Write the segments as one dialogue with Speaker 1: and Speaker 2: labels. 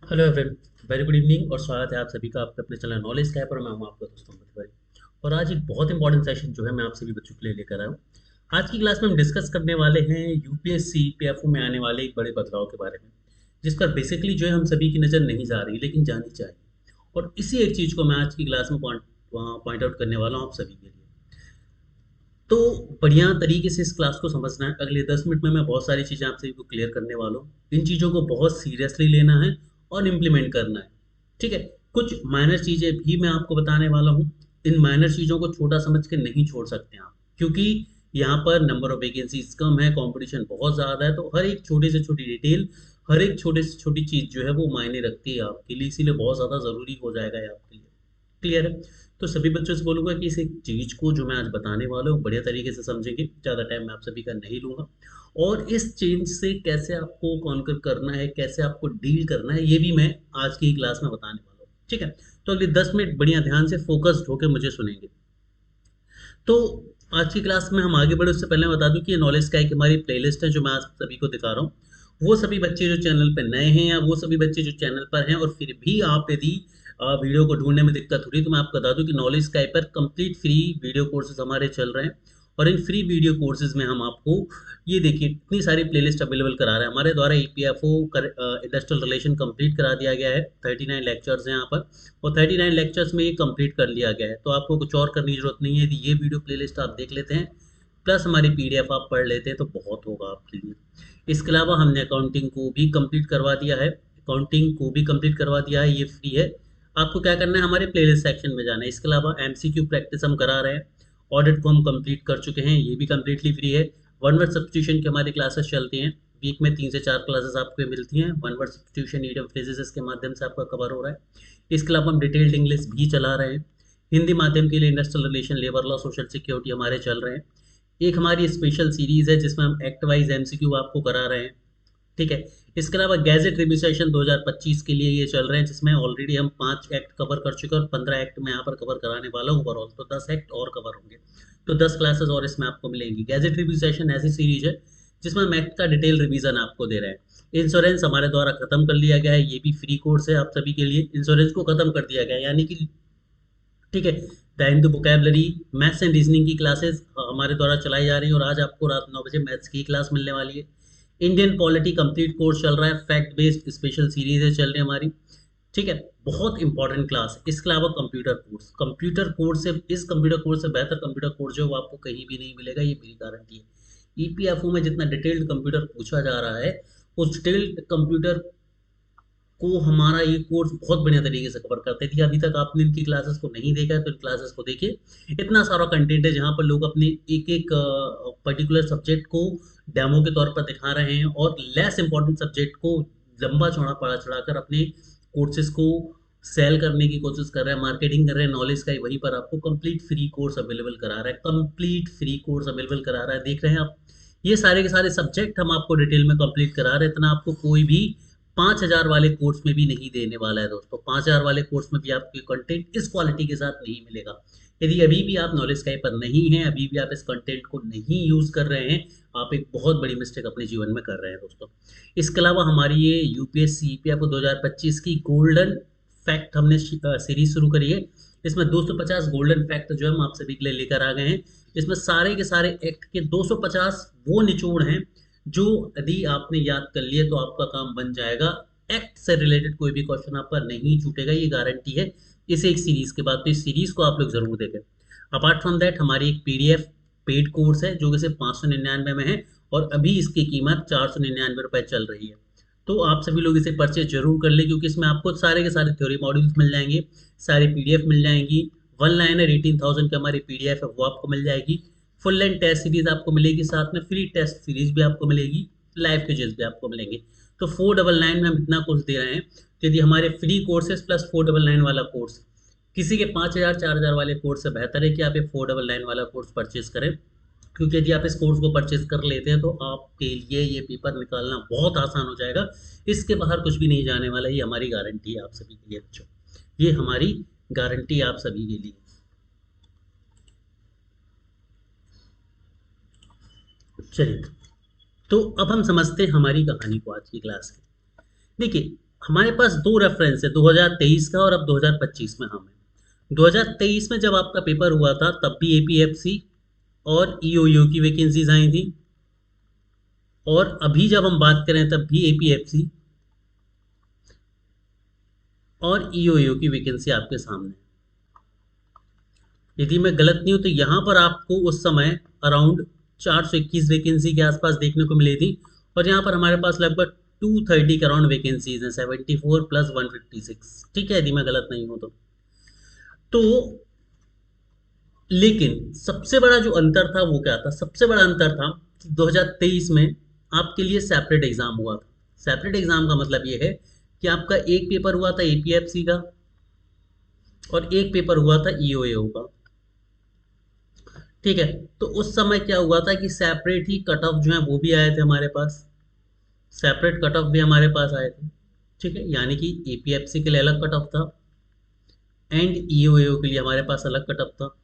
Speaker 1: Hello everyone, very good evening और स्वागत है आप सभी का आपके अपने चैनल नॉलेज कैप पर। मैं हूं आपका दोस्तों मधुबरी। और आज एक बहुत इंपॉर्टेंट सेशन जो है मैं आप सभी बच्चों के लिए लेकर आया हूं। आज की क्लास में हम डिस्कस करने वाले हैं यूपीएससी पीएफओ में आने वाले एक बड़े बदलाव के बारे में, जिस पर बेसिकली जो है हम सभी की नज़र नहीं जा रही लेकिन जानी चाहिए। और इसी एक चीज़ को मैं आज की क्लास में पॉइंट आउट करने वाला हूँ आप सभी के लिए। तो बढ़िया तरीके से इस क्लास को समझना है। अगले 10 मिनट में मैं बहुत सारी चीज़ें आप सभी को क्लियर करने वाला हूँ। इन चीज़ों को बहुत सीरियसली लेना है और इम्प्लीमेंट करना है। ठीक है। कुछ माइनर चीज़ें भी मैं आपको बताने वाला हूँ। इन माइनर चीज़ों को छोटा समझ के नहीं छोड़ सकते आप, क्योंकि यहाँ पर नंबर ऑफ वैकेंसीज कम है, कंपटीशन बहुत ज़्यादा है। तो हर एक छोटी से छोटी डिटेल, हर एक छोटे से छोटी चीज़ जो है वो मायने रखती है आपके लिए, इसीलिए बहुत ज़्यादा ज़रूरी हो जाएगा ये आपके लिए। क्लियर है। तो सभी बच्चों से बोलूंगा कि इस एक चीज को जो मैं आज बताने वाला हूँ बढ़िया तरीके से समझेंगे। ज़्यादा टाइम मैं आप सभी का नहीं लूंगा। और इस चेंज से कैसे आपको कॉन्कर करना है, कैसे आपको डील करना है, ये भी मैं आज की क्लास में बताने वाला हूँ। ठीक है। तो अगले 10 मिनट बढ़िया ध्यान से फोकस्ड होकर मुझे सुनेंगे। तो आज की क्लास में हम आगे बढ़े उससे पहले मैं बता दूं कि ये नॉलेज का एक हमारी प्लेलिस्ट है जो मैं आज सभी को दिखा रहा हूँ। वो सभी बच्चे जो चैनल पर नए हैं या वो सभी बच्चे जो चैनल पर हैं और फिर भी आप यदि वीडियो को ढूंढने में दिक्कत हो रही तो मैं आपको बता दूं कि नॉलेज स्काई पर कंप्लीट फ्री वीडियो कोर्सेज हमारे चल रहे हैं। और इन फ्री वीडियो कोर्सेज में हम आपको ये देखिए इतनी सारी प्लेलिस्ट अवेलेबल करा रहे हैं। हमारे द्वारा ईपीएफओ इंडस्ट्रियल रिलेशन कंप्लीट करा दिया गया है। 39 लेक्चर्स हैं यहाँ पर। और 39 लेक्चर्स में ये कंप्लीट कर लिया गया है, तो आपको कुछ और करने की जरूरत नहीं है। यदि ये वीडियो प्लेलिस्ट आप देख लेते हैं प्लस हमारी पीडीएफ आप पढ़ लेते हैं तो बहुत होगा आपके लिए। इसके अलावा हमने अकाउंटिंग को भी कंप्लीट करवा दिया है। ये फ्री है। आपको क्या करना है, हमारे प्लेलिस्ट सेक्शन में जाना है। इसके अलावा एमसीक्यू प्रैक्टिस हम करा रहे हैं। ऑडिट को हम कंप्लीट कर चुके हैं, ये भी कंप्लीटली फ्री है। वन वर्ड सब्सटीट्यूशन की हमारी क्लासेस चलती हैं। वीक में 3 से 4 क्लासेस आपको मिलती हैं। One word substitution, idiom phrases के माध्यम से आपका कवर हो रहा है। इसके अलावा हम डिटेल्ड इंग्लिश भी चला रहे हैं। हिंदी माध्यम के लिए industrial relation, labour law, social security हमारे चल रहे हैं। एक हमारी स्पेशल सीरीज है जिसमें हम एक्ट वाइज एमसीक्यू आपको करा रहे हैं। ठीक है। इसके अलावा गैजेट रिव्यू सेशन 2025 के लिए ये चल रहे हैं, जिसमें ऑलरेडी हम 5 एक्ट कवर कर चुके हैं और 15 एक्ट में यहाँ पर कवर कराने वाला हूँ ओवरऑल। तो 10 एक्ट और कवर होंगे। तो 10 क्लासेस और इसमें आपको मिलेंगी। गैजेट रिव्यू सेशन ऐसी सीरीज है जिसमें हम एक्ट का डिटेल रिवीजन आपको दे रहे हैं। इंश्योरेंस हमारे द्वारा खत्म कर लिया गया है, ये भी फ्री कोर्स है आप सभी के लिए। इंश्योरेंस को खत्म कर दिया गया है यानी कि, ठीक है। The Hindu vocabulary, maths and reasoning की क्लासेस हमारे द्वारा चलाई जा रही है और आज आपको रात 9 बजे मैथ्स की क्लास मिलने वाली है। इंडियन पॉलिटी कंप्लीट कोर्स चल रहा है, फैक्ट बेस्ड स्पेशल सीरीज है चल रही है हमारी। ठीक है। बहुत इंपॉर्टेंट क्लास है। इसके अलावा कंप्यूटर कोर्स से, इस कंप्यूटर कोर्स से बेहतर कंप्यूटर कोर्स जो है वो आपको कहीं भी नहीं मिलेगा, ये मेरी गारंटी है। ईपीएफओ में जितना डिटेल्ड कंप्यूटर पूछा जा रहा है, उस डिटेल्ड कंप्यूटर को हमारा ये कोर्स बहुत बढ़िया तरीके से कवर करता है। यदि अभी तक आपने इनकी क्लासेस को नहीं देखा है तो इन क्लासेस को देखिए। इतना सारा कंटेंट है जहाँ पर लोग अपने एक एक पर्टिकुलर सब्जेक्ट को डेमो के तौर पर दिखा रहे हैं और लेस इंपॉर्टेंट सब्जेक्ट को लंबा चौड़ा पढ़ा चढ़ाकर अपने कोर्सेज को सेल करने की कोशिश कर रहे हैं, मार्केटिंग कर रहे हैं। नॉलेज का ही वहीं पर आपको कंप्लीट फ्री कोर्स अवेलेबल करा रहा है, कंप्लीट फ्री कोर्स अवेलेबल करा रहा है। देख रहे हैं आप, ये सारे के सारे सब्जेक्ट हम आपको डिटेल में कंप्लीट करा रहे हैं। इतना आपको कोई भी 5,000 वाले कोर्स में भी नहीं देने वाला है दोस्तों। 5,000 वाले कोर्स में भी आपको कंटेंट इस क्वालिटी के साथ नहीं मिलेगा। यदि अभी भी आप नॉलेज स्काई पर नहीं हैं, अभी भी आप इस कंटेंट को नहीं यूज कर रहे हैं, आप एक बहुत बड़ी मिस्टेक अपने जीवन में कर रहे हैं दोस्तों। इसके अलावा हमारी ये यूपीएससी ईपीएफओ 2025 की गोल्डन फैक्ट हमने सीरीज शुरू करी है। इसमें 250 गोल्डन फैक्ट जो हम आप सभी के लिए लेकर आ गए हैं। इसमें सारे के सारे एक्ट के 250 वो निचोड़ हैं जो यदि आपने याद कर लिए तो आपका काम बन जाएगा। एक्ट से रिलेटेड कोई भी क्वेश्चन आपका नहीं छूटेगा, ये गारंटी है इस एक सीरीज के बाद। तो इस सीरीज को आप लोग जरूर देखें। अपार्ट फ्रॉम दैट हमारी एक पीडीएफ पेड कोर्स है जो कि सिर्फ 599 में है और अभी इसकी कीमत 499 रुपये चल रही है। तो आप सभी लोग इसे परचेज जरूर कर ले, क्योंकि इसमें आपको सारे के सारे थ्योरी मॉड्यूल्स मिल जाएंगे, सारी पीडीएफ मिल जाएंगी। वन लाइनर 18,000 की हमारी पीडीएफ है वो आपको मिल जाएगी। फुल लेंथ टेस्ट सीरीज आपको मिलेगी, साथ में फ्री टेस्ट सीरीज भी आपको मिलेगी, लाइव क्विजेस भी आपको मिलेंगे। तो 499 में हम इतना कोर्स दे रहे हैं। तो यदि हमारे फ्री कोर्सेज प्लस 499 वाला कोर्स किसी के 5,000 4,000 वाले कोर्स से बेहतर है कि आप ये 499 वाला कोर्स परचेज करें। क्योंकि यदि आप इस कोर्स को परचेज कर लेते हैं तो आपके लिए ये पेपर निकालना बहुत आसान हो जाएगा। इसके बाहर कुछ भी नहीं जाने वाला, ये हमारी गारंटी है आप सभी के लिए बच्चों। ये हमारी गारंटी है आप सभी के लिए। चलिए, तो अब हम समझते हैं हमारी कहानी को आज की क्लास की। देखिए, हमारे पास दो रेफरेंस है, 2023 का और अब 2025 में हम हैं। 2023 में जब आपका पेपर हुआ था तब भी एपीएफसी और ईओयू की वैकेंसीज आई थी, और अभी जब हम बात करें तब भी एपीएफसी और ईओयू की वैकेंसी आपके सामने है। यदि मैं गलत नहीं हूं तो यहाँ पर आपको उस समय अराउंड 421 वैकेंसी के आसपास देखने को मिली थी, और यहाँ पर हमारे पास लगभग 230 के अराउंड वैकेंसीज हैं, 74 प्लस 156। ठीक है, यदि मैं गलत नहीं हूं तो लेकिन सबसे बड़ा जो अंतर था वो क्या था? सबसे बड़ा अंतर था कि 2023 में आपके लिए सेपरेट एग्जाम हुआ था। सेपरेट एग्जाम का मतलब ये है कि आपका एक पेपर हुआ था एपीएफसी का और एक पेपर हुआ था ईओएओ का। ठीक है, तो उस समय क्या हुआ था कि सेपरेट ही कट ऑफ जो है वो भी आए थे हमारे पास, सेपरेट कट ऑफ भी हमारे पास आए थे। ठीक है, यानी कि एपीएफसी के लिए अलग कट ऑफ था एंड ईओएओ के लिए हमारे पास अलग कट ऑफ था।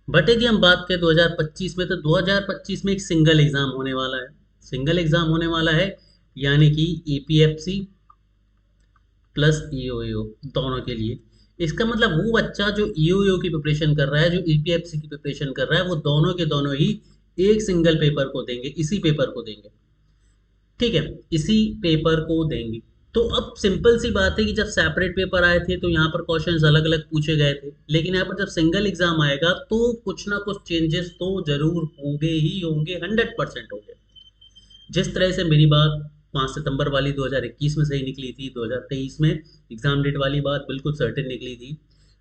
Speaker 1: बट यदि हम बात करें 2025 में, तो 2025 में एक सिंगल एग्जाम होने वाला है। सिंगल एग्जाम होने वाला है, यानी कि एपीएफसी प्लस ईओयू दोनों के लिए। इसका मतलब वो बच्चा जो ईओयू की प्रिपरेशन कर रहा है, जो ईपीएफसी की प्रिपरेशन कर रहा है, वो दोनों के दोनों ही एक सिंगल पेपर को देंगे, इसी पेपर को देंगे। ठीक है, इसी पेपर को देंगे। तो अब सिंपल सी बात है कि जब सेपरेट पेपर आए थे तो यहाँ पर क्वेश्चंस अलग अलग पूछे गए थे, लेकिन यहाँ पर जब सिंगल एग्जाम आएगा तो कुछ ना कुछ चेंजेस तो जरूर होंगे ही होंगे, 100% होंगे। जिस तरह से मेरी बात 5 सितंबर वाली 2021 में सही निकली थी, 2023 में एग्जाम डेट वाली बात बिल्कुल सर्टेन निकली थी।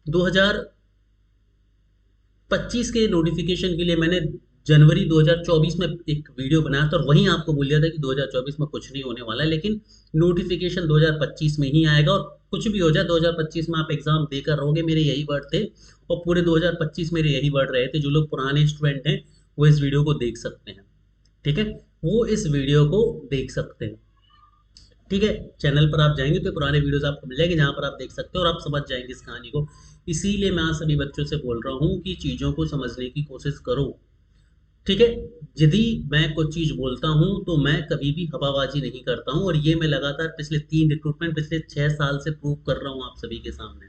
Speaker 1: 2025 के नोटिफिकेशन के लिए मैंने जनवरी 2024 में एक वीडियो बनाया था, और वहीं आपको बोल दिया था कि 2024 में कुछ नहीं होने वाला है, लेकिन नोटिफिकेशन 2025 में ही आएगा। और कुछ भी हो जाए, 2025 में आप एग्जाम देकर रहोगे, मेरे यही वर्ड थे, और पूरे 2025 मेरे यही वर्ड रहे थे। जो लोग पुराने स्टूडेंट हैं वो इस वीडियो को देख सकते हैं। ठीक है, वो इस वीडियो को देख सकते हैं। ठीक है, चैनल पर आप जाएंगे तो पुराने वीडियोस आपको मिल जाएंगे, जहां पर आप देख सकते हो और आप समझ जाएंगे इस कहानी को। इसीलिए मैं आज सभी बच्चों से बोल रहा हूँ कि चीज़ों को समझने की कोशिश करो। ठीक है, यदि मैं कुछ चीज़ बोलता हूँ तो मैं कभी भी हवाबाजी नहीं करता हूँ, और ये मैं लगातार पिछले 3 रिक्रूटमेंट पिछले 6 साल से प्रूव कर रहा हूँ आप सभी के सामने।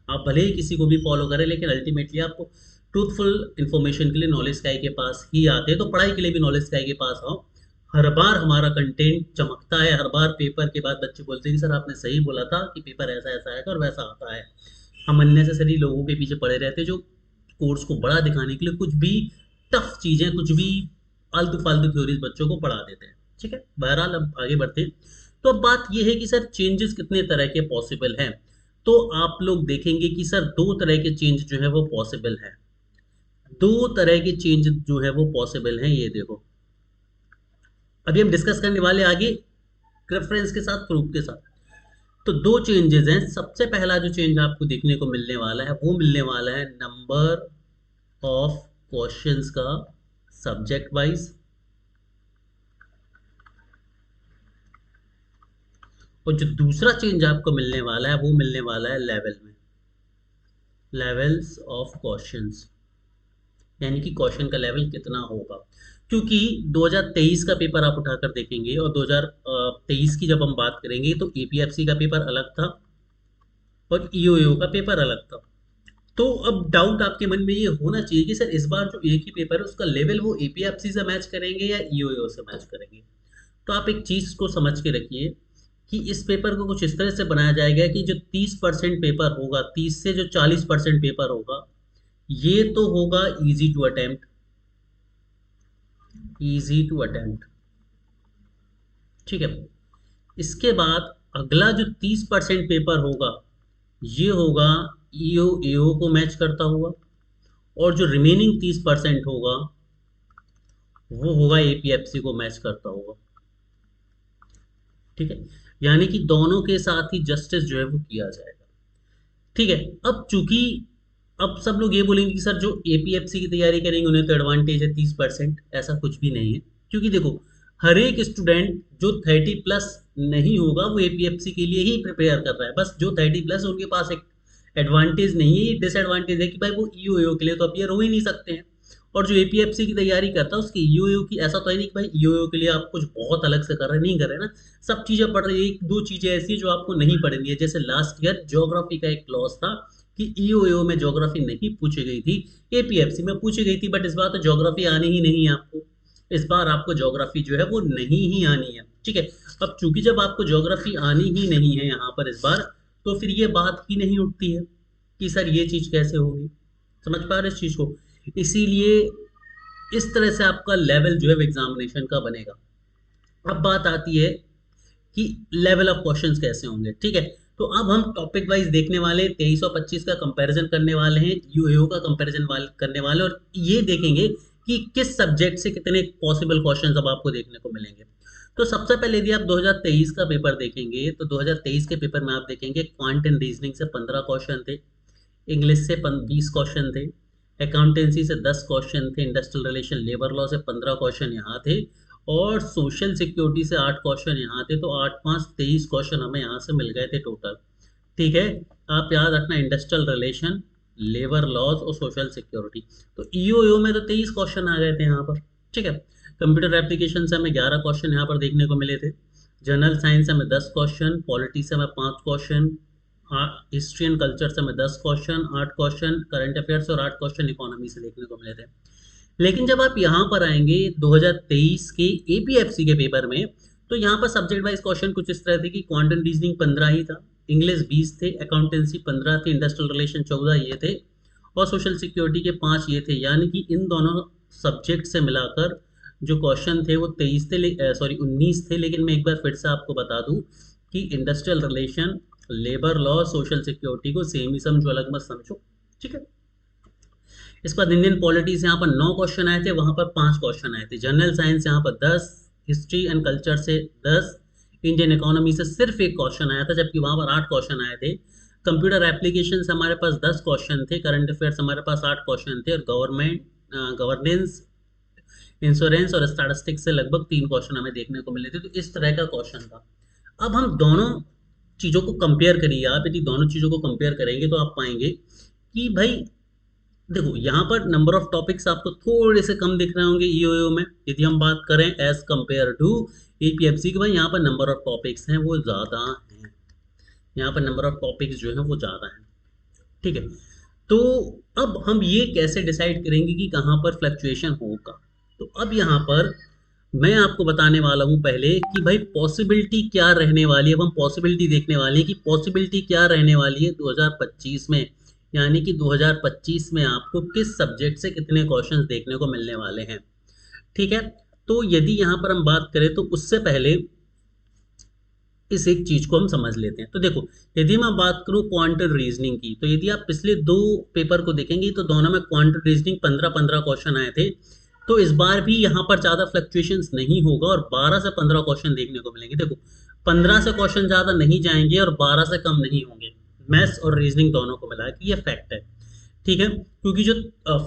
Speaker 1: आप भले ही किसी को भी फॉलो करें, लेकिन अल्टीमेटली आपको ट्रूथफुल इन्फॉर्मेशन के लिए नॉलेज स्काई के पास ही आते हैं, तो पढ़ाई के लिए भी नॉलेज स्काई के पास आओ। हर बार हमारा कंटेंट चमकता है, हर बार पेपर के बाद बच्चे बोलते हैं कि सर आपने सही बोला था कि पेपर ऐसा ऐसा आएगा और वैसा आता है। हम अननेसेसरी लोगों के पीछे पड़े रहते हैं जो कोर्स को बड़ा दिखाने के लिए कुछ भी टफ चीज़ें, कुछ भी आलतू फालतू थ्योरीज बच्चों को पढ़ा देते हैं। ठीक है, बहरहाल अब आगे बढ़ते हैं। तो अब बात यह है कि सर चेंजेस कितने तरह के पॉसिबल हैं। तो आप लोग देखेंगे कि सर दो तरह के चेंज जो है वो पॉसिबल है। दो तरह के चेंज जो है वो पॉसिबल हैं, ये देखो। अभी हम डिस्कस करने वाले आगे रेफरेंस के साथ, प्रूफ के साथ। तो दो चेंजेस हैं। सबसे पहला जो चेंज आपको देखने को मिलने वाला है वो मिलने वाला है नंबर ऑफ क्वेश्चंस का सब्जेक्ट वाइज, और जो दूसरा चेंज आपको मिलने वाला है वो मिलने वाला है लेवल में, लेवल्स ऑफ क्वेश्चंस, यानी कि क्वेश्चन का लेवल कितना होगा। क्योंकि 2023 का पेपर आप उठाकर देखेंगे और 2023 की जब हम बात करेंगे तो एपीएफसी का पेपर अलग था और ईओयू का पेपर अलग था। तो अब डाउट आपके मन में ये होना चाहिए कि सर इस बार जो एक ही पेपर है उसका लेवल वो एपीएफसी से मैच करेंगे या ईओयू से मैच करेंगे। तो आप एक चीज को समझ के रखिए कि इस पेपर को कुछ इस तरह से बनाया जाएगा कि जो 30% पेपर होगा, 30 से जो 40% पेपर होगा, ये तो होगा easy to attempt, easy to attempt. ठीक है, इसके बाद अगला जो 30% पेपर होगा ये होगा ईओ एओ को मैच करता हुआ, और जो रिमेनिंग 30% होगा वो होगा एपीएफसी को मैच करता हुआ। ठीक है, यानी कि दोनों के साथ ही जस्टिस जो है वो किया जाएगा। ठीक है, अब चूंकि अब सब लोग ये बोलेंगे कि सर जो एपीएफसी की तैयारी करेंगे उन्हें तो एडवांटेज है 30%। ऐसा कुछ भी नहीं है, क्योंकि देखो हर एक स्टूडेंट जो 30+ नहीं होगा वो एपीएफसी के लिए ही प्रिपेयर कर रहा है। बस जो 30+ उनके पास एक एडवांटेज नहीं है, ये डिसएडवांटेज है कि भाई वो ईओ के लिए तो अपियर हो ही नहीं सकते हैं, और जो एपीएफसी की तैयारी करता है उसकी ईओयू की, ऐसा तो है नहीं कि भाई ईओयू के लिए आप कुछ बहुत अलग से कर रहे नहीं कर रहे ना, सब चीजें पढ़ रहे हैं। एक दो चीजें ऐसी है जो आपको नहीं पढ़नी है, जैसे लास्ट ईयर ज्योग्राफी का एक क्लॉज था कि ईओयू में ज्योग्राफी नहीं पूछी गई थी, एपीएफसी में पूछी गई थी, बट इस बार तो ज्योग्राफी आनी ही नहीं है आपको, इस बार आपको ज्योग्राफी जो है वो नहीं ही आनी है, ठीक है। अब चूंकि जब आपको ज्योग्राफी आनी ही नहीं है यहाँ पर इस बार, तो फिर ये बात ही नहीं उठती है कि सर ये चीज कैसे होगी, समझ पा रहे इस चीज को। इसीलिए इस तरह से आपका लेवल जो है एग्जामिनेशन का बनेगा। अब बात आती है कि लेवल ऑफ क्वेश्चंस कैसे होंगे, ठीक है। तो अब हम टॉपिक वाइज देखने वाले 23 और 25 का कंपैरिजन करने वाले हैं, यूएओ का कंपैरिजन करने वाले, और ये देखेंगे कि किस सब्जेक्ट से कितने पॉसिबल क्वेश्चंस अब आपको देखने को मिलेंगे। तो सबसे पहले यदि आप 2023 का पेपर देखेंगे तो 2023 के पेपर में आप देखेंगे क्वांट एंड रीजनिंग से 15 क्वेश्चन थे, इंग्लिश से 20 क्वेश्चन थे, अकाउंटेंसी से 10 क्वेश्चन थे, इंडस्ट्रियल रिलेशन लेबर लॉ से 15 क्वेश्चन यहाँ थे, और सोशल सिक्योरिटी से 8 क्वेश्चन यहाँ थे। तो 8 5 23 क्वेश्चन हमें यहाँ से मिल गए थे टोटल, ठीक है। आप याद रखना इंडस्ट्रियल रिलेशन, लेबर लॉज और सोशल सिक्योरिटी। तो ईओयू में तो 23 क्वेश्चन आ गए थे यहाँ पर, ठीक है। कंप्यूटर एप्लीकेशन से हमें 11 क्वेश्चन यहाँ पर देखने को मिले थे, जनरल साइंस से हमें 10 क्वेश्चन, पॉलिटी से हमें 5 क्वेश्चन, हिस्ट्री एंड कल्चर से हमें 10 क्वेश्चन, 8 क्वेश्चन करंट अफेयर्स और 8 क्वेश्चन इकोनॉमी से देखने को मिले थे। लेकिन जब आप यहाँ पर आएंगे 2023 के एपीएफसी के पेपर में, तो यहाँ पर सब्जेक्ट वाइज क्वेश्चन कुछ इस तरह थे कि क्वांटम रीजनिंग 15 ही था, इंग्लिश 20 थे, अकाउंटेंसी 15 थे, इंडस्ट्रियल रिलेशन 14 ये थे, और सोशल सिक्योरिटी के 5 ये थे। यानी कि इन दोनों सब्जेक्ट से मिलाकर जो क्वेश्चन थे वो 23 थे, सॉरी 19 थे। लेकिन मैं एक बार फिर से आपको बता दूं कि industrial relation, labour law, social security को सेम ही समझो, अलग मत समझो, ठीक है। इसके बाद इंडियन पॉलिटिक्स यहाँ पर 9 क्वेश्चन आए थे, वहाँ पर 5 क्वेश्चन आए थे, जनरल साइंस यहाँ पर 10, हिस्ट्री एंड कल्चर से 10, इंडियन इकोनॉमी से सिर्फ एक क्वेश्चन आया था, जबकि वहाँ पर 8 क्वेश्चन आए थे। कंप्यूटर एप्लीकेशन से हमारे पास 10 क्वेश्चन थे, करंट अफेयर्स हमारे पास 8 क्वेश्चन थे, और गवर्नेंस, इंश्योरेंस और स्टैटिस्टिक्स से लगभग 3 क्वेश्चन हमें देखने को मिले थे। तो इस तरह का क्वेश्चन था। अब हम दोनों चीज़ों को कंपेयर करिए, आप यदि दोनों चीज़ों को कंपेयर करेंगे तो आप पाएंगे कि भाई देखो यहाँ पर नंबर ऑफ टॉपिक्स आपको थोड़े से कम दिख रहे होंगे ईओयू में, यदि हम बात करें एज कंपेयर टू एपीएफसी के, भाई यहाँ पर नंबर ऑफ टॉपिक्स हैं वो ज़्यादा हैं, यहाँ पर नंबर ऑफ टॉपिक्स जो हैं वो ज़्यादा हैं, ठीक है। तो अब हम ये कैसे डिसाइड करेंगे कि कहाँ पर फ्लक्चुएशन होगा। तो अब यहाँ पर मैं आपको बताने वाला हूँ पहले कि भाई पॉसिबिलिटी क्या रहने वाली है। अब हम पॉसिबिलिटी देखने वाले हैं कि पॉसिबिलिटी क्या रहने वाली है 2025 में, यानी कि 2025 में आपको किस सब्जेक्ट से कितने क्वेश्चंस देखने को मिलने वाले हैं, ठीक है। तो यदि यहाँ पर हम बात करें तो उससे पहले इस एक चीज को हम समझ लेते हैं। तो देखो यदि मैं बात करूं क्वांटम रीजनिंग की, तो यदि आप पिछले 2 पेपर को देखेंगे तो दोनों में क्वांटम रीजनिंग 15-15 क्वेश्चन आए थे। तो इस बार भी यहाँ पर ज्यादा फ्लक्चुएशंस नहीं होगा और 12 से 15 क्वेश्चन देखने को मिलेंगे। देखो 15 से क्वेश्चन ज्यादा नहीं जाएंगे और 12 से कम नहीं होंगे, मैथ्स और रीजनिंग दोनों को मिला के, ये फैक्ट है, ठीक है। क्योंकि जो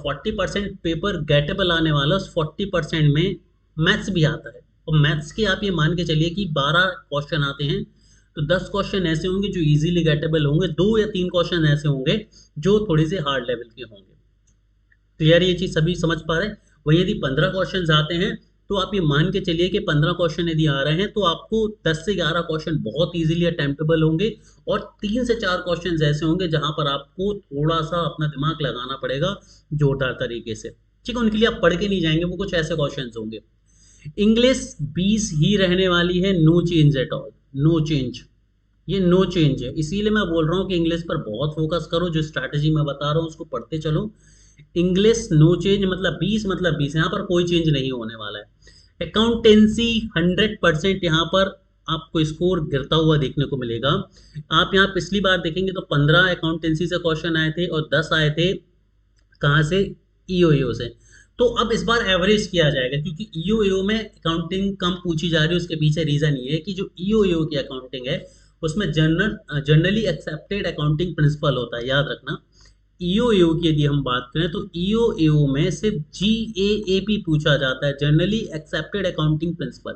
Speaker 1: 40% पेपर गेटेबल आने वाला है उस 40% में मैथ्स भी आता है, और मैथ्स के आप ये मान के चलिए कि 12 क्वेश्चन आते हैं तो 10 क्वेश्चन ऐसे होंगे जो इजीली गेटेबल होंगे, 2 या 3 क्वेश्चन ऐसे होंगे जो थोड़ी से हार्ड लेवल के होंगे। तो यार ये चीज़ सभी समझ पा रहे हैं। वही यदि 15 क्वेश्चन आते हैं तो आप ये मान के चलिए कि 15 क्वेश्चन यदि आ रहे हैं तो आपको 10 से 11 क्वेश्चन बहुत इजीली अटेम्प्टेबल होंगे, और 3 से 4 क्वेश्चन ऐसे होंगे जहां पर आपको थोड़ा सा अपना दिमाग लगाना पड़ेगा जोरदार तरीके से, ठीक है। उनके लिए आप पढ़ के नहीं जाएंगे, वो कुछ ऐसे क्वेश्चन होंगे। इंग्लिश 20 ही रहने वाली है, no change at all, no change, ये नो चेंज है। इसीलिए मैं बोल रहा हूँ कि इंग्लिश पर बहुत फोकस करो, जो स्ट्रैटेजी मैं बता रहा हूँ उसको पढ़ते चलो। इंग्लिश नो चेंज मतलब 20 मतलब 20, यहाँ पर कोई चेंज नहीं होने वाला है। अकाउंटेंसी 100% यहाँ पर आपको स्कोर गिरता हुआ देखने को मिलेगा। आप यहाँ पिछली बार देखेंगे तो 15 अकाउंटेंसी से क्वेश्चन आए थे और 10 आए थे कहाँ से, ईओयू से। तो अब इस बार एवरेज किया जाएगा, क्योंकि ईओयू में अकाउंटिंग कम पूछी जा रही है। उसके पीछे रीजन ये है कि जो ईओयू की अकाउंटिंग है उसमें जनरली एक्सेप्टेड अकाउंटिंग प्रिंसिपल होता है, याद रखना। ईओयू की यदि हम बात करें तो ईओयू में सिर्फ जीएएपी पूछा जाता है, जनरली एक्सेप्टेड अकाउंटिंग प्रिंसिपल।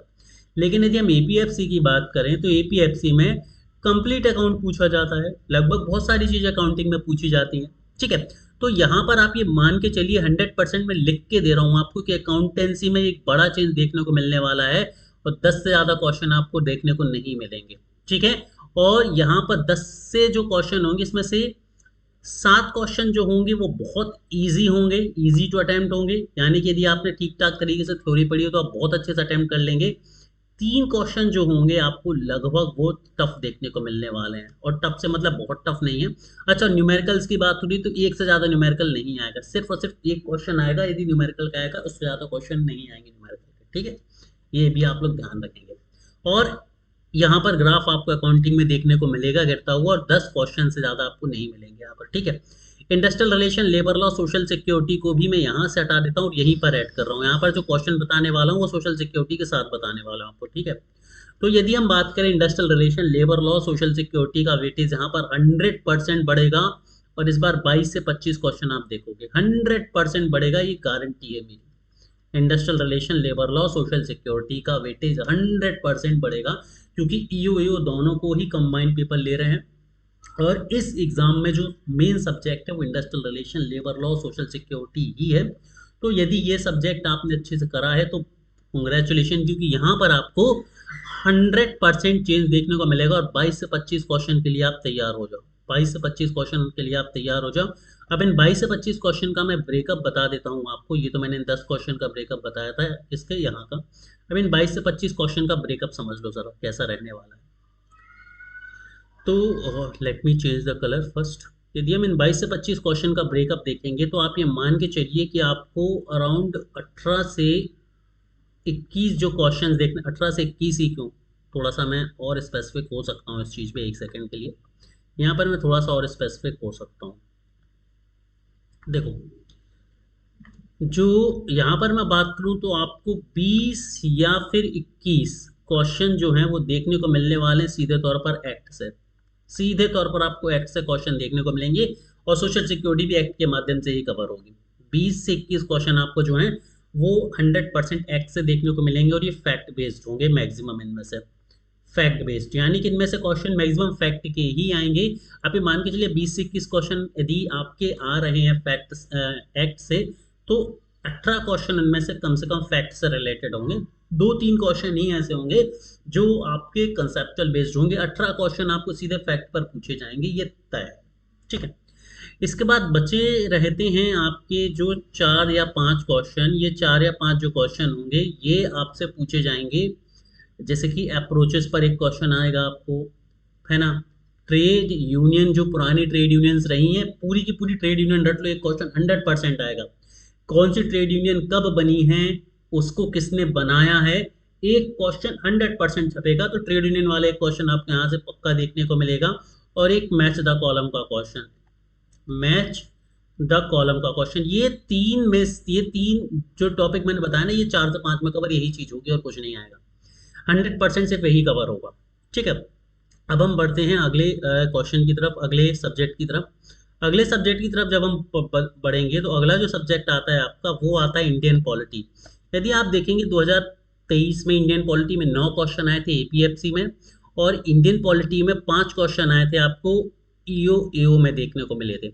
Speaker 1: लेकिन यदि हम एपीएफसी की बात करें तो एपीएफसी में कंप्लीट अकाउंट पूछा जाता है, लगभग बहुत सारी चीजें अकाउंटिंग में पूछी जाती हैं, ठीक है। तो यहाँ पर आप ये मान के चलिए 100% मैं लिख के दे रहा हूँ आपको कि अकाउंटेंसी में एक बड़ा चेंज देखने को मिलने वाला है और 10 से ज़्यादा क्वेश्चन आपको देखने को नहीं मिलेंगे, ठीक है। और यहाँ पर 10 से जो क्वेश्चन होंगे इसमें से 7 क्वेश्चन जो होंगे वो बहुत इजी होंगे, इजी टू अटेम्प्ट होंगे, यानी कि यदि आपने ठीक ठाक तरीके से थ्योरी पढ़ी हो तो आप बहुत अच्छे से अटेम्प्ट कर लेंगे। 3 क्वेश्चन जो होंगे आपको लगभग वो टफ देखने को मिलने वाले हैं, और टफ से मतलब बहुत टफ नहीं है। अच्छा, न्यूमेरिकल्स की बात हो रही तो एक से ज़्यादा न्यूमेरिकल नहीं आएगा, सिर्फ और सिर्फ एक क्वेश्चन आएगा, यदि न्यूमेरिकल का आएगा उससे ज़्यादा क्वेश्चन नहीं आएंगे न्यूमेरिकल के, ठीक है। ये भी आप लोग ध्यान रखेंगे। और यहाँ पर ग्राफ आपको अकाउंटिंग में देखने को मिलेगा गिरता हुआ, और 10 क्वेश्चन से ज़्यादा आपको नहीं मिलेंगे यहाँ पर, ठीक है। Industrial relation, labour law, social security को भी मैं यहाँ से हटा देता हूँ और यहीं पर ऐड कर रहा हूँ। यहाँ पर जो क्वेश्चन बताने वाला हूँ वो सोशल सिक्योरिटी के साथ बताने वाला हूँ आपको, ठीक है। तो यदि हम बात करें industrial relation, labour law, social security का वेटेज यहाँ पर 100% बढ़ेगा, और इस बार 22 से 25 क्वेश्चन आप देखोगे 100% बढ़ेगा, ये गारंटी है मेरी। Industrial relation, labour law, social security का वेटेज 100% बढ़ेगा, क्योंकि ईओ दोनों को ही कंबाइंड पेपर ले रहे हैं, और इस एग्जाम में जो मेन सब्जेक्ट है वो industrial relation, labour law, social security ही है। तो यदि ये सब्जेक्ट आपने अच्छे से करा है तो कंग्रेचुलेशन, क्योंकि यहाँ पर आपको 100% चेंज देखने को मिलेगा, और 22 से 25 क्वेश्चन के लिए आप तैयार हो जाओ। 22 से 25 क्वेश्चन के लिए आप तैयार हो जाओ। अब इन 22 से 25 क्वेश्चन का मैं ब्रेकअप बता देता हूँ आपको। ये तो मैंने 10 क्वेश्चन का ब्रेकअप बताया था इसके यहाँ का। अब इन 22 से 25 क्वेश्चन का ब्रेकअप समझ लो जरा कैसा रहने वाला है। तो let me change the colour first. यदि हम इन 22 से 25 क्वेश्चन का ब्रेकअप देखेंगे तो आप ये मान के चलिए कि आपको अराउंड 18 से 21 जो क्वेश्चन देखने, 18 से 21 ही क्यों, थोड़ा सा मैं और स्पेसिफिक हो सकता हूँ इस चीज़ पे, एक सेकंड के लिए यहाँ पर मैं थोड़ा सा और स्पेसिफिक हो सकता हूँ। देखो, जो यहाँ पर मैं बात करूँ तो आपको 20 या फिर 21 क्वेश्चन जो हैं वो देखने को मिलने वाले हैं सीधे तौर पर एक्ट से। सीधे तौर पर आपको एक्ट से क्वेश्चन देखने को मिलेंगे, और सोशल सिक्योरिटी भी एक्ट के माध्यम से ही कवर होगी। 20 से 21 क्वेश्चन आपको जो हैं वो 100% एक्ट से देखने को मिलेंगे, और ये फैक्ट बेस्ड होंगे मैक्सिमम इनमें से, फैक्ट बेस्ड, यानी कि इनमें से क्वेश्चन मैक्सिमम फैक्ट के ही आएंगे। आप ये मान के चलिए 20 से 21 क्वेश्चन यदि आपके आ रहे हैं फैक्ट एक्ट से, तो 18 क्वेश्चन इनमें से कम फैक्ट से रिलेटेड होंगे। 2-3 क्वेश्चन ही ऐसे होंगे जो आपके कंसेप्चुअल बेस्ड होंगे। 18 क्वेश्चन आपको सीधे फैक्ट पर पूछे जाएंगे, ये तय है, ठीक है। इसके बाद बचे रहते हैं आपके जो 4 या 5 क्वेश्चन। ये 4 या 5 जो क्वेश्चन होंगे ये आपसे पूछे जाएंगे, जैसे कि अप्रोचेस पर एक क्वेश्चन आएगा आपको, है ना। ट्रेड यूनियन, जो पुरानी ट्रेड यूनियंस रही हैं, पूरी की पूरी ट्रेड यूनियन रट लो, एक क्वेश्चन 100% आएगा। कौन सी ट्रेड यूनियन कब बनी है, उसको किसने बनाया है, एक क्वेश्चन 100% छपेगा। तो ट्रेड यूनियन वाले एक क्वेश्चन आपको यहाँ से पक्का देखने को मिलेगा, और एक मैच द कॉलम का क्वेश्चन, मैच द कॉलम का क्वेश्चन। ये तीन जो टॉपिक मैंने बताया ना, ये 4 से 5 में कवर यही चीज होगी और कुछ नहीं आएगा। 100% सिर्फ यही कवर होगा, ठीक है। अब हम बढ़ते हैं अगले क्वेश्चन की तरफ, अगले सब्जेक्ट की तरफ। अगले सब्जेक्ट की तरफ जब हम बढ़ेंगे तो अगला जो सब्जेक्ट आता है आपका वो आता है इंडियन पॉलिटी। यदि आप देखेंगे 2023 में इंडियन पॉलिटी में 9 क्वेश्चन आए थे एपीएफसी में, और इंडियन पॉलिटी में 5 क्वेश्चन आए थे आपको ईओ में देखने को मिले थे।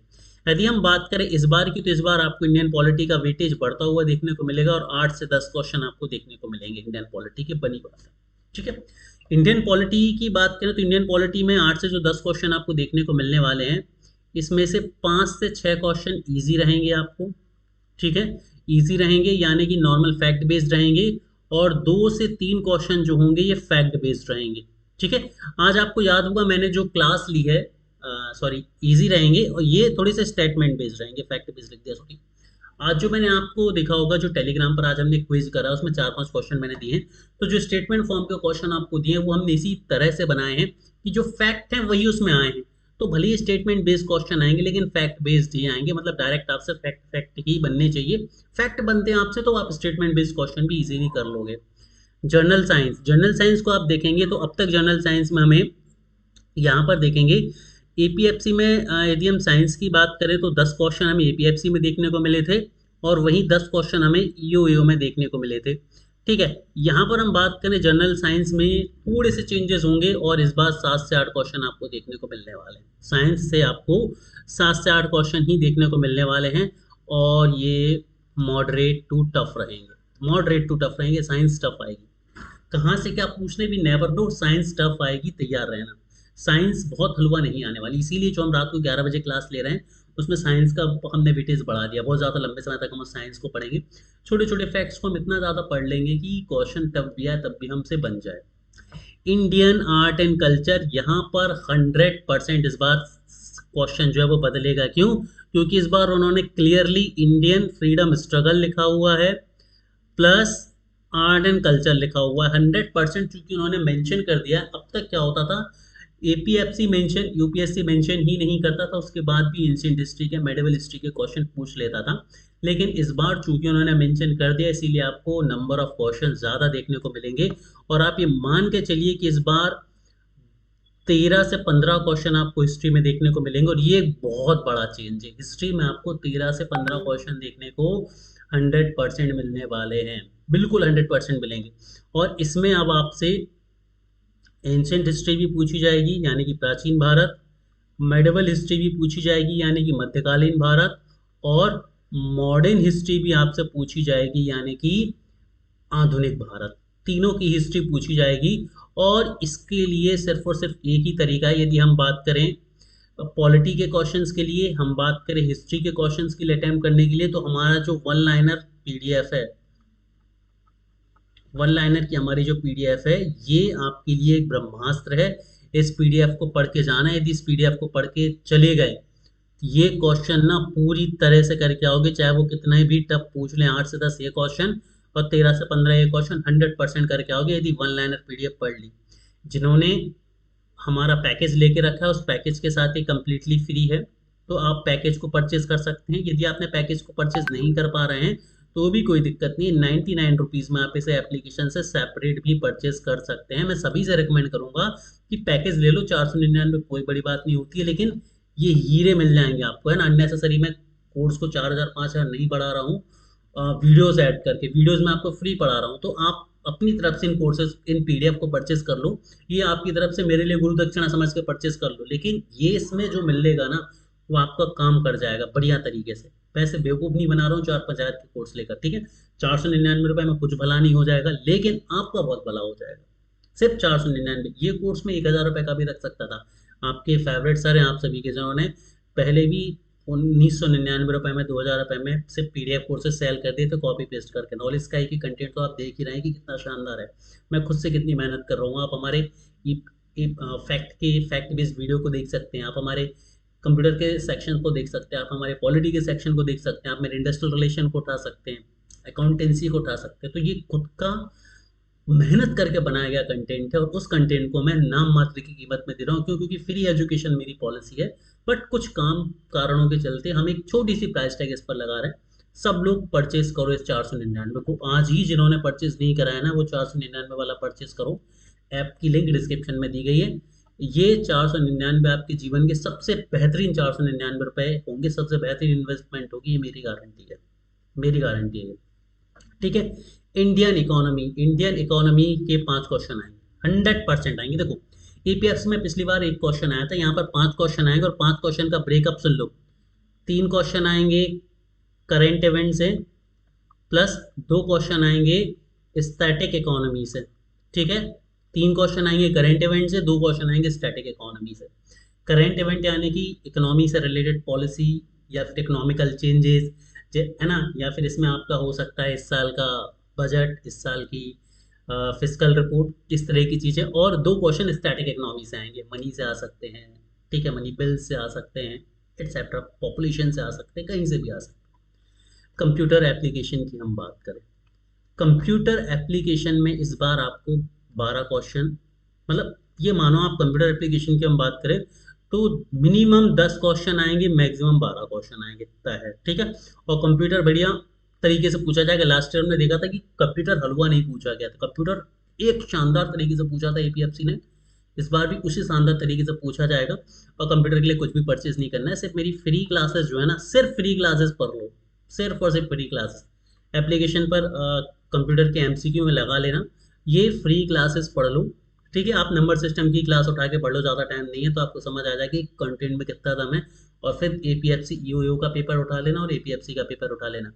Speaker 1: यदि हम बात करें इस बार की, तो इस बार आपको इंडियन पॉलिटी का वेटेज बढ़ता हुआ देखने को मिलेगा, और 8 से 10 क्वेश्चन आपको देखने को मिलेंगे इंडियन पॉलिटी की, बनी बात है, ठीक है। इंडियन पॉलिटी की बात करें तो इंडियन पॉलिटी में 8 से जो 10 क्वेश्चन आपको देखने को मिलने वाले हैं, इसमें से 5 से 6 क्वेश्चन ईजी रहेंगे आपको, ठीक है, ईजी रहेंगे, यानी कि नॉर्मल फैक्ट बेस्ड रहेंगे, और 2 से 3 क्वेश्चन जो होंगे ये फैक्ट बेस्ड रहेंगे, ठीक है। आज आपको याद होगा मैंने जो क्लास ली है, सॉरी, इजी रहेंगे, और ये थोड़े से स्टेटमेंट बेस्ड रहेंगे, फैक्ट बेस्ड लिख दिया, सॉरी। आज जो मैंने आपको देखा होगा, जो टेलीग्राम पर आज हमने क्विज करा, उसमें 4-5 क्वेश्चन मैंने दिए हैं। तो जो स्टेटमेंट फॉर्म के क्वेश्चन आपको दिए हैं वो हमने इसी तरह से बनाए हैं कि जो फैक्ट हैं वही उसमें आए हैं। तो भले ही स्टेटमेंट बेस्ड क्वेश्चन आएंगे, लेकिन फैक्ट बेस्ड ही आएंगे, मतलब डायरेक्ट आपसे फैक्ट ही बनने चाहिए। फैक्ट बनते हैं आपसे तो आप स्टेटमेंट बेस्ड क्वेश्चन भी इजीली कर लोगे। जर्नल साइंस को आप देखेंगे तो अब तक जर्नल साइंस में हमें यहाँ पर देखेंगे एपीएफसी में, यदि हम साइंस की बात करें तो 10 क्वेश्चन हमें एपीएफसी में देखने को मिले थे, और वहीं 10 क्वेश्चन हमें ईओ में देखने को मिले थे। ठीक है। यहाँ पर हम बात करें जनरल साइंस में थोड़े से चेंजेस होंगे और इस बार 7 से 8 क्वेश्चन आपको देखने को मिलने वाले हैं। साइंस से आपको 7 से 8 क्वेश्चन ही देखने को मिलने वाले हैं और ये मॉडरेट टू टफ रहेंगे। मॉडरेट टू टफ रहेंगे, साइंस टफ आएगी। कहाँ से क्या पूछने भी नेवर नो, साइंस टफ आएगी, तैयार रहना। साइंस बहुत हलवा नहीं आने वाली, इसीलिए जो हम रात को 11 बजे क्लास ले रहे हैं उसमें साइंस का हमने वेटेज बढ़ा दिया। बहुत ज़्यादा लंबे समय तक हम साइंस को पढ़ेंगे, छोटे छोटे फैक्ट्स को हम इतना ज़्यादा पढ़ लेंगे कि क्वेश्चन टफ भी आए तब भी हमसे बन जाए। इंडियन आर्ट एंड कल्चर, यहाँ पर 100% इस बार क्वेश्चन जो है वो बदलेगा। क्यों? क्योंकि इस बार उन्होंने क्लियरली इंडियन फ्रीडम स्ट्रगल लिखा हुआ है प्लस आर्ट एंड कल्चर लिखा हुआ है 100%, क्योंकि उन्होंने मेंशन कर दिया है। अब तक क्या होता था, एपीएफसी मेंशन, यूपीएससी मेंशन ही नहीं करता था, उसके बाद भी एंशिएंट हिस्ट्री के, मेडिवल हिस्ट्री के क्वेश्चन पूछ लेता था। लेकिन इस बार चूंकि उन्होंने मेंशन कर दिया, इसीलिए आपको नंबर ऑफ क्वेश्चन ज़्यादा देखने को मिलेंगे। और आप ये मान के चलिए कि इस बार 13 से 15 क्वेश्चन आपको हिस्ट्री में देखने को मिलेंगे और ये एक बहुत बड़ा चेंज है। हिस्ट्री में आपको 13 से 15 क्वेश्चन देखने को 100% मिलने वाले हैं, बिल्कुल 100% मिलेंगे। और इसमें अब आपसे एंशिएंट हिस्ट्री भी पूछी जाएगी यानी कि प्राचीन भारत, मेडिवल हिस्ट्री भी पूछी जाएगी यानी कि मध्यकालीन भारत, और मॉडर्न हिस्ट्री भी आपसे पूछी जाएगी यानी कि आधुनिक भारत। तीनों की हिस्ट्री पूछी जाएगी। और इसके लिए सिर्फ और सिर्फ एक ही तरीका है। यदि हम बात करें पॉलिटी के क्वेश्चंस के लिए, हम बात करें हिस्ट्री के क्वेश्चंस के लिए अटेम्प्ट करने के लिए, तो हमारा जो वन लाइनर पीडीएफ है, वन लाइनर की हमारी जो पीडीएफ है, ये आपके लिए एक ब्रह्मास्त्र है। इस पीडीएफ को पढ़ के जाना है। यदि इस पीडीएफ को पढ़ के चले गए, ये क्वेश्चन ना पूरी तरह से करके आओगे, चाहे वो कितना भी टफ पूछ लें, 8 से 10 ये क्वेश्चन और 13 से 15 ये क्वेश्चन 100% करके आओगे यदि वन लाइनर पीडीएफ पढ़ ली। जिन्होंने हमारा पैकेज लेके रखा है, उस पैकेज के साथ ही कम्प्लीटली फ्री है, तो आप पैकेज को परचेज कर सकते हैं। यदि आपने पैकेज को परचेज नहीं कर पा रहे हैं तो भी कोई दिक्कत नहीं है, 99 रुपीज़ में आप इसे एप्लीकेशन से सेपरेट भी परचेज कर सकते हैं। मैं सभी से रिकमेंड करूंगा कि पैकेज ले लो, 499 कोई बड़ी बात नहीं होती है, लेकिन ये हीरे मिल जाएंगे आपको, है ना। अननेसेसरी मैं कोर्स को 4000 5000 नहीं बढ़ा रहा हूँ, वीडियोस ऐड करके, वीडियोस में आपको फ्री पढ़ा रहा हूँ, तो आप अपनी तरफ से इन कोर्सेज, इन पीडीएफ को परचेज कर लो। ये आपकी तरफ से मेरे लिए गुरु दक्षिणा समझ के परचेज कर लो, लेकिन ये इसमें जो मिलेगा ना वो आपका काम कर जाएगा बढ़िया तरीके से। पैसे बेवकूफ़ नहीं बना रहा हूँ 4-5 हज़ार के कोर्स लेकर, ठीक है। 499 में कुछ भला नहीं हो जाएगा, लेकिन आपका बहुत भला हो जाएगा। सिर्फ 499, ये कोर्स में 1000 रुपये का भी रख सकता था। आपके फेवरेट सर हैं आप सभी के, जिन्होंने पहले भी 1999 में, 2000 रुपये में सिर्फ पीडीएफ कोर्सेज सेल कर दिए थे कॉपी पेस्ट करके। नॉलेज का ही कंटेंट तो आप देख ही रहे हैं कि कितना शानदार है। मैं खुद से कितनी मेहनत कर रहा हूँ। आप हमारे फैक्ट बेस्ड वीडियो को देख सकते हैं, आप हमारे कंप्यूटर के सेक्शन को देख सकते हैं, आप हमारे पॉलिटी के सेक्शन को देख सकते हैं, आप मेरे इंडस्ट्रियल रिलेशन को उठा सकते हैं, अकाउंटेंसी को उठा सकते हैं। तो ये खुद का मेहनत करके बनाया गया कंटेंट है और उस कंटेंट को मैं नाम मात्र की कीमत में दे रहा हूँ। क्यों? क्योंकि फ्री एजुकेशन मेरी पॉलिसी है, बट कुछ काम कारणों के चलते हम एक छोटी सी प्राइस टैग इस पर लगा रहे हैं। सब लोग परचेज करो इस 499 को आज ही। जिन्होंने परचेज नहीं कराया ना, वो 499 वाला परचेज करो। ऐप की लिंक डिस्क्रिप्शन में दी गई है। ये 499 आपके जीवन के सबसे बेहतरीन 499 रुपये होंगे, सबसे बेहतरीन इन्वेस्टमेंट होगी, ये मेरी गारंटी है, मेरी गारंटी है, ठीक है। इंडियन इकोनॉमी, इंडियन इकोनॉमी के 5 क्वेश्चन आएंगे, 100% आएंगे। देखो ईपीएफ में पिछली बार एक क्वेश्चन आया था, यहाँ पर 5 क्वेश्चन आएंगे और 5 क्वेश्चन का ब्रेकअप सुन लो। 3 क्वेश्चन आएंगे करेंट इवेंट से, प्लस 2 क्वेश्चन आएंगे स्टैटिक इकोनॉमी से, ठीक है। 3 क्वेश्चन आएंगे करेंट इवेंट से, 2 क्वेश्चन आएंगे स्टैटिक इकोनॉमी से। करेंट इवेंट यानी कि इकोनॉमी से रिलेटेड पॉलिसी या फिर इकोनॉमिकल चेंजेस, है ना, या फिर इसमें आपका हो सकता है इस साल का बजट, इस साल की फिस्कल रिपोर्ट, इस तरह की चीज़ें। और 2 क्वेश्चन स्टैटिक इकोनॉमी से आएंगे, मनी से आ सकते हैं, ठीक है, मनी बिल से आ सकते हैं, एटसेट्रा, पॉपुलेशन से आ सकते हैं, कहीं से भी आ सकते हैं। कंप्यूटर एप्लीकेशन की हम बात करें, कंप्यूटर एप्लीकेशन में इस बार आपको 12 क्वेश्चन, मतलब ये मानो आप कंप्यूटर एप्लीकेशन की हम बात करें तो मिनिमम 10 क्वेश्चन आएंगे, मैक्सिमम 12 क्वेश्चन आएंगे, इतना है, ठीक है। और कंप्यूटर बढ़िया तरीके से पूछा जाएगा। लास्ट ईयर में देखा था कि कंप्यूटर हलवा नहीं पूछा गया था, कंप्यूटर एक शानदार तरीके से पूछा था एपीएफसी ने। इस बार भी उसी शानदार तरीके से पूछा जाएगा। और कंप्यूटर के लिए कुछ भी परचेज नहीं करना है, सिर्फ मेरी फ्री क्लासेस जो है ना, सिर्फ फ्री क्लासेस पढ़ लो, सिर्फ और सिर्फ फ्री क्लासेस। एप्लीकेशन पर कंप्यूटर के एमसीक्यू में लगा लेना, ये फ्री क्लासेस पढ़ लो, ठीक है। आप नंबर सिस्टम की क्लास उठा के पढ़ लो, ज़्यादा टाइम नहीं है, तो आपको समझ आ जाएगा कि कंटेंट में कितना दम है। और फिर एपीएफसी ईओयू का पेपर उठा लेना और एपीएफसी का पेपर उठा लेना।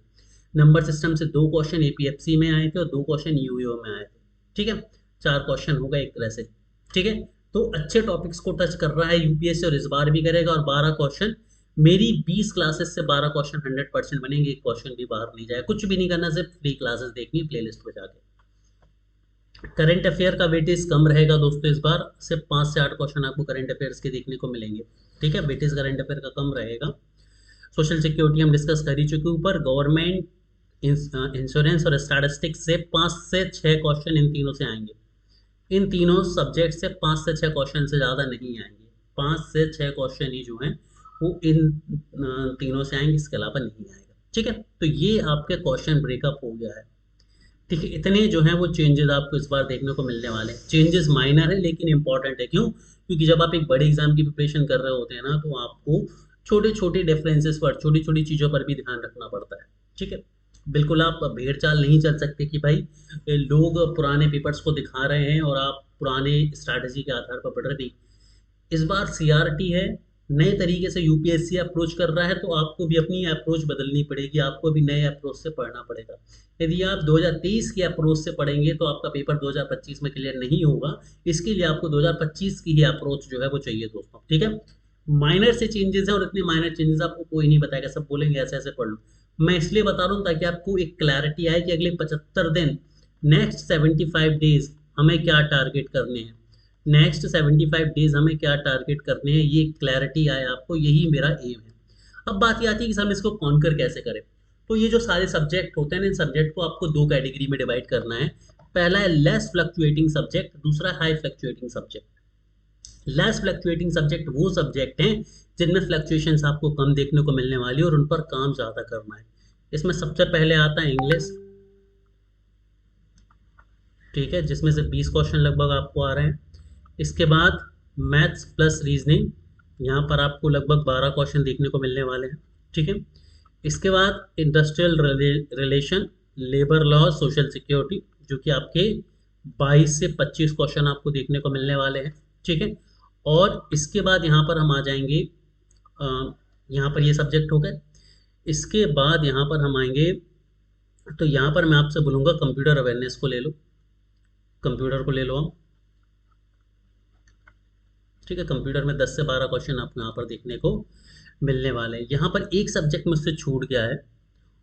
Speaker 1: नंबर सिस्टम से 2 क्वेश्चन एपीएफसी में आए थे और 2 क्वेश्चन ईओयू में आए थे, ठीक है। 4 क्वेश्चन हो गए एक तरह से, ठीक है। तो अच्छे टॉपिक्स को टच कर रहा है यूपीएससी, और इस बार भी करेगा। और 12 क्वेश्चन, मेरी 20 क्लासेस से 12 क्वेश्चन 100% बनेंगे, एक क्वेश्चन भी बाहर नहीं जाए, कुछ भी नहीं करना, सिर्फ फ्री क्लासेस देखनी प्लेलिस्ट पे जाके। करंट अफेयर का वेटेज कम रहेगा दोस्तों, इस बार सिर्फ 5 से 8 क्वेश्चन आपको करंट अफेयर्स के देखने को मिलेंगे, ठीक है। वेटेज करंट अफेयर का कम रहेगा। सोशल सिक्योरिटी हम डिस्कस कर ही चुके, ऊपर गवर्नमेंट, इंश्योरेंस और स्टैटिस्टिक्स से 5 से 6 क्वेश्चन इन तीनों से आएंगे। इन तीनों सब्जेक्ट से 5 से 6 क्वेश्चन से ज़्यादा नहीं आएंगे, 5 से 6 क्वेश्चन ही जो हैं वो इन तीनों से आएंगे, इसके अलावा नहीं आएगा, ठीक है। तो ये आपके क्वेश्चन ब्रेकअप हो गया है, ठीक है। इतने जो हैं वो चेंजेस आपको इस बार देखने को मिलने वाले हैं। चेंजेस माइनर है लेकिन इंपॉर्टेंट है, क्यों? क्योंकि जब आप एक बड़े एग्जाम की प्रिपरेशन कर रहे होते हैं ना, तो आपको छोटे छोटे डिफरेंसेस पर, छोटी छोटी चीज़ों पर भी ध्यान रखना पड़ता है, ठीक है। बिल्कुल आप भेड़ चाल नहीं चल सकते कि भाई लोग पुराने पेपर्स को दिखा रहे हैं और आप पुराने स्ट्रैटेजी के आधार पर पढ़ रहे नहीं। इस बार सीआरटी है, नए तरीके से यूपीएससी अप्रोच कर रहा है, तो आपको भी अपनी अप्रोच बदलनी पड़ेगी, आपको भी नए अप्रोच से पढ़ना पड़ेगा। यदि आप 2023 के अप्रोच से पढ़ेंगे तो आपका पेपर 2025 में क्लियर नहीं होगा, इसके लिए आपको 2025 की ही अप्रोच जो है वो चाहिए दोस्तों, ठीक है। माइनर से चेंजेस है और इतने माइनर चेंजेस आपको कोई नहीं बताएगा, सब बोलेंगे ऐसे ऐसे पढ़ लो। मैं इसलिए बता रहा हूँ ताकि आपको एक क्लैरिटी आए कि अगले 75 दिन, नेक्स्ट 75 डेज हमें क्या टारगेट करने हैं, नेक्स्ट 75 डेज हमें क्या टारगेट करने हैं, ये क्लैरिटी आए आपको, यही मेरा एम है। अब बात ये आती है कि हम इसको कॉन्कर कैसे करें। तो ये जो सारे सब्जेक्ट होते हैं ना, इन सब्जेक्ट को आपको 2 कैटेगरी में डिवाइड करना है। पहला है लेस फ्लक्चुएटिंग सब्जेक्ट, दूसरा high fluctuating subject. Less fluctuating subject वो सब्जेक्ट हैं जिनमें फ्लक्चुएशंस आपको कम देखने को मिलने वाली है और उन पर काम ज़्यादा करना है। इसमें सबसे पहले आता है इंग्लिश, ठीक है, जिसमें से 20 क्वेश्चन लगभग आपको आ रहे हैं। इसके बाद मैथ्स प्लस रीजनिंग, यहाँ पर आपको लगभग 12 क्वेश्चन देखने को मिलने वाले हैं, ठीक है। इसके बाद industrial relation, labour law, social security, जो कि आपके 22 से 25 क्वेश्चन आपको देखने को मिलने वाले हैं, ठीक है। और इसके बाद यहाँ पर हम आ जाएंगे, यहाँ पर ये सब्जेक्ट हो गए। इसके बाद यहाँ पर हम आएंगे, तो यहाँ पर मैं आपसे बोलूँगा कंप्यूटर अवेयरनेस को ले लो, कंप्यूटर को ले लो हम, ठीक है। कंप्यूटर में 10 से 12 क्वेश्चन आपको यहाँ पर देखने को मिलने वाले हैं। यहाँ पर एक सब्जेक्ट मुझसे छूट गया है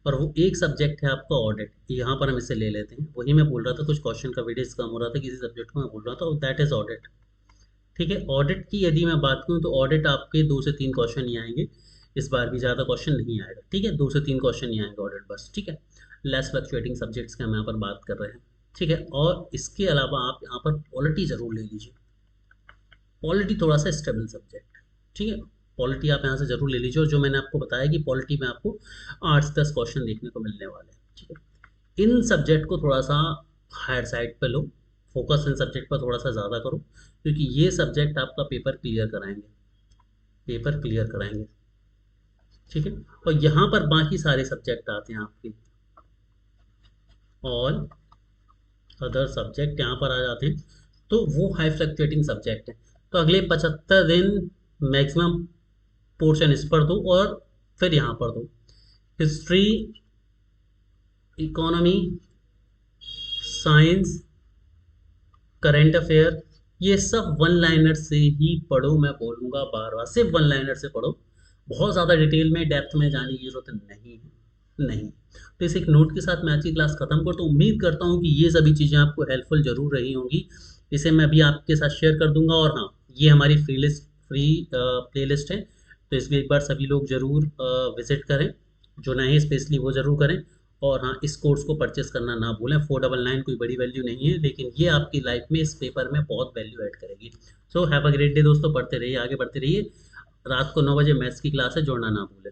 Speaker 1: और वो एक सब्जेक्ट है आपका ऑडिट, यहाँ पर हम इसे ले लेते हैं। वही मैं बोल रहा था, कुछ क्वेश्चन का वेटेज कम हो रहा था किसी सब्जेक्ट को, मैं बोल रहा था, दैट इज ऑडिट, ठीक है। ऑडिट की यदि मैं बात करूँ तो ऑडिट आपके 2 से 3 क्वेश्चन ही आएंगे, इस बार भी ज़्यादा क्वेश्चन नहीं आएगा, ठीक है। 2 से 3 क्वेश्चन ही आएंगे ऑडिट बस, ठीक है। लेस फ्लक्चुएटिंग सब्जेक्ट्स की हम यहाँ पर बात कर रहे हैं, ठीक है। और इसके अलावा आप यहाँ पर पॉलिटी ज़रूर ले लीजिए, पॉलिटी थोड़ा सा स्टेबल सब्जेक्ट, ठीक है। पॉलिटी आप यहाँ से जरूर ले लीजिए, और जो मैंने आपको बताया कि पॉलिटी में आपको 8 से 10 क्वेश्चन देखने को मिलने वाले हैं, ठीक है। इन सब्जेक्ट को थोड़ा सा हायर साइड पे लो, फोकस इन सब्जेक्ट पर थोड़ा सा ज़्यादा करो, क्योंकि ये सब्जेक्ट आपका पेपर क्लियर कराएंगे, पेपर क्लियर कराएंगे, ठीक है। और यहाँ पर बाकी सारे सब्जेक्ट आते हैं आपके, ऑल अदर सब्जेक्ट यहाँ पर आ जाते हैं, तो वो हाई फ्लक्चुएटिंग सब्जेक्ट है। तो अगले 75 दिन मैक्सिमम पोर्शन इस पर दो और फिर यहाँ पर दो, history, economy, science, current affair, ये सब वन लाइनर से ही पढ़ो, मैं बोलूँगा बार बार, सिर्फ वन लाइनर से पढ़ो, बहुत ज़्यादा डिटेल में डेप्थ में जाने की जरूरत नहीं है, नहीं। तो इस एक नोट के साथ मैं आज की क्लास खत्म करता हूँ। उम्मीद करता हूँ कि ये सभी चीज़ें आपको हेल्पफुल जरूर रही होंगी, इसे मैं अभी आपके साथ शेयर कर दूंगा। और हाँ, ये हमारी फ्री प्ले लिस्ट है, तो इसमें एक बार सभी लोग ज़रूर विजिट करें, जो नए हैं स्पेशली वो ज़रूर करें। और हाँ, इस कोर्स को परचेस करना ना भूलें, 499 कोई बड़ी वैल्यू नहीं है, लेकिन ये आपकी लाइफ में इस पेपर में बहुत वैल्यू ऐड करेगी। So have a great day दोस्तों, पढ़ते रहिए, आगे बढ़ते रहिए। रात को 9 बजे मैथ्स की क्लास है, जोड़ना ना भूलें।